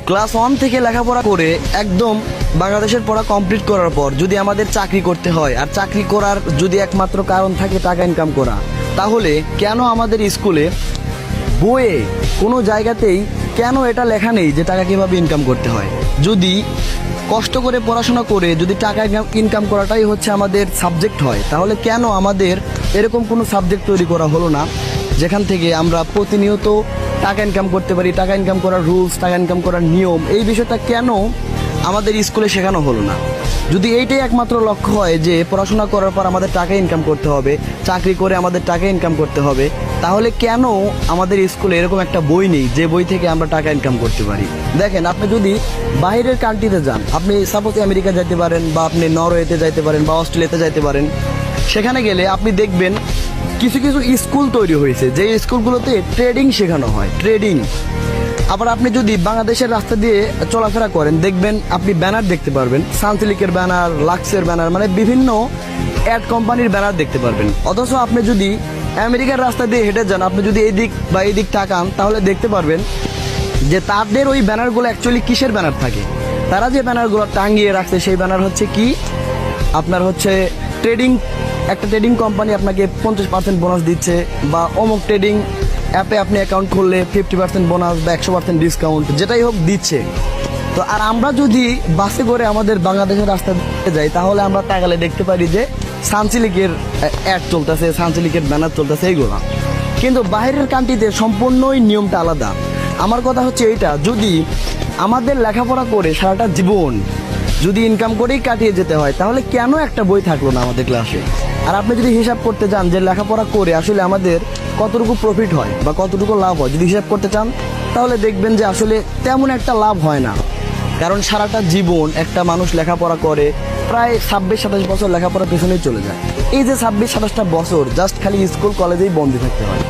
Class 1 থেকে লেখাপড়া করে একদম বাংলাদেশের পড়া কমপ্লিট করার পর যদি আমাদের চাকরি করতে হয়, আর চাকরি করার যদি একমাত্র কারণ থাকে টাকা ইনকাম করা, তাহলে কেন আমাদের স্কুলে বইয়ে কোনো জায়গাতেই কেন এটা লেখা নেই যে টাকা কীভাবে ইনকাম করতে হয়? যদি কষ্ট করে পড়াশোনা করে যদি টাকা ইনকাম করাটাই হচ্ছে আমাদের সাবজেক্ট হয়, তাহলে কেন আমাদের এরকম কোনো সাবজেক্ট তৈরি করা হলো না যেখান থেকে আমরা প্রতিনিয়ত টাকা ইনকাম করতে পারি? টাকা ইনকাম করার রুলস, টাকা ইনকাম করার নিয়ম, এই বিষয়টা কেন আমাদের স্কুলে শেখানো হলো না? যদি এইটাই একমাত্র লক্ষ্য হয় যে পড়াশোনা করার পর আমাদের টাকা ইনকাম করতে হবে, চাকরি করে আমাদের টাকা ইনকাম করতে হবে, তাহলে কেন আমাদের স্কুলে এরকম একটা বই নেই যে বই থেকে আমরা টাকা ইনকাম করতে পারি? দেখেন, আপনি যদি বাইরের কান্ট্রিতে যান, আপনি সাপোজ আমেরিকা যাইতে পারেন, বা আপনি নরওয়েতে যাইতে পারেন, বা অস্ট্রেলিয়াতে যাইতে পারেন, সেখানে গেলে আপনি দেখবেন কিছু কিছু স্কুল তৈরি হয়েছে যে স্কুলগুলোতে ট্রেডিং শেখানো হয়, ট্রেডিং। আবার আপনি যদি বাংলাদেশের রাস্তা দিয়ে চলাফেরা করেন, দেখবেন আপনি ব্যানার দেখতে পারবেন, সানসিল্কের ব্যানার, লাক্সের ব্যানার, মানে বিভিন্ন অ্যাড কোম্পানির ব্যানার দেখতে পারবেন। অথচ আপনি যদি আমেরিকার রাস্তা দিয়ে হেঁটে যান, আপনি যদি এই দিক বা এই দিক তাকান, তাহলে দেখতে পারবেন যে তাদের ওই ব্যানারগুলো অ্যাকচুয়ালি কিসের ব্যানার থাকে? তারা যে ব্যানারগুলো টাঙিয়ে রাখছে সেই ব্যানার হচ্ছে কি, আপনার হচ্ছে ট্রেডিং, একটা ট্রেডিং কোম্পানি আপনাকে 50% বোনাস দিচ্ছে, বা অমুক ট্রেডিং অ্যাপে আপনি অ্যাকাউন্ট খুললে 50% বোনাস বা 100% ডিসকাউন্ট, যেটাই হোক দিচ্ছে। তো আর আমরা যদি বাসে করে আমাদের বাংলাদেশের রাস্তা যাই, তাহলে আমরা তাকালে দেখতে পারি যে সানসিল্কের অ্যাড চলতেছে, সানসিল্কের ব্যানার চলতেছে, এইগুলো। কিন্তু বাইরের কান্ট্রিতে সম্পূর্ণই নিয়মটা আলাদা। আমার কথা হচ্ছে এইটা, যদি আমাদের লেখাপড়া করে সারাটা জীবন যদি ইনকাম করেই কাটিয়ে যেতে হয়, তাহলে কেন একটা বই থাকলো না আমাদের ক্লাসে? আর আপনি যদি হিসাব করতে চান যে লেখাপড়া করে আসলে আমাদের কতটুকু প্রফিট হয় বা কতটুকু লাভ হয়, যদি হিসাব করতে চান, তাহলে দেখবেন যে আসলে তেমন একটা লাভ হয় না। কারণ সারাটা জীবন একটা মানুষ লেখাপড়া করে, প্রায় 26-27 বছর লেখাপড়ার পেছনেই চলে যায়। এই যে 26-27টা বছর জাস্ট খালি স্কুল কলেজেই বন্দী থাকতে হয়।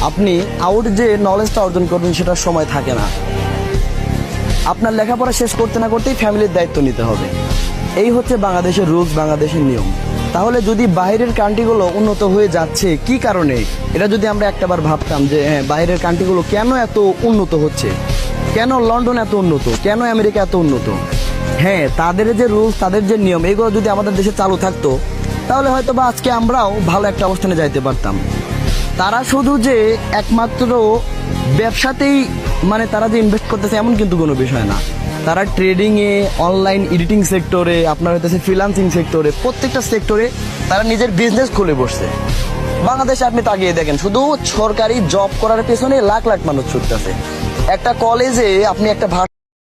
আপনি আউট যে নলেজটা অর্জন করবেন সেটার সময় থাকে না। আপনার লেখাপড়া শেষ করতে না করতেই ফ্যামিলির দায়িত্ব নিতে হবে। এই হচ্ছে বাংলাদেশের রুলস, বাংলাদেশের নিয়ম। তাহলে যদি বাইরের কান্ট্রিগুলো উন্নত হয়ে যাচ্ছে কি কারণে, এটা যদি আমরা একটাবার ভাবতাম যে হ্যাঁ, বাইরের কান্ট্রিগুলো কেন এত উন্নত হচ্ছে, কেন লন্ডন এত উন্নত, কেন আমেরিকা এত উন্নত, হ্যাঁ, তাদের যে রুলস, তাদের যে নিয়ম, এগুলো যদি আমাদের দেশে চালু থাকতো, তাহলে হয়তো বা আজকে আমরাও ভালো একটা অবস্থানে যাইতে পারতাম। তারা শুধু যে একমাত্র ব্যবসাতেই, মানে তারা যে ইনভেস্ট করতেছে এমন কিন্তু কোনো বিষয় না। তারা ট্রেডিংয়ে, অনলাইন এডিটিং সেক্টরে, আপনার হইতেছে ফ্রিল্যান্সিং সেক্টরে, প্রত্যেকটা সেক্টরে তারা নিজের বিজনেস খুলে বসছে। বাংলাদেশে আপনি তাকিয়ে দেখেন, শুধু সরকারি জব করার পেছনে লাখ লাখ মানুষ ছুটতেছে। একটা কলেজে আপনি একটা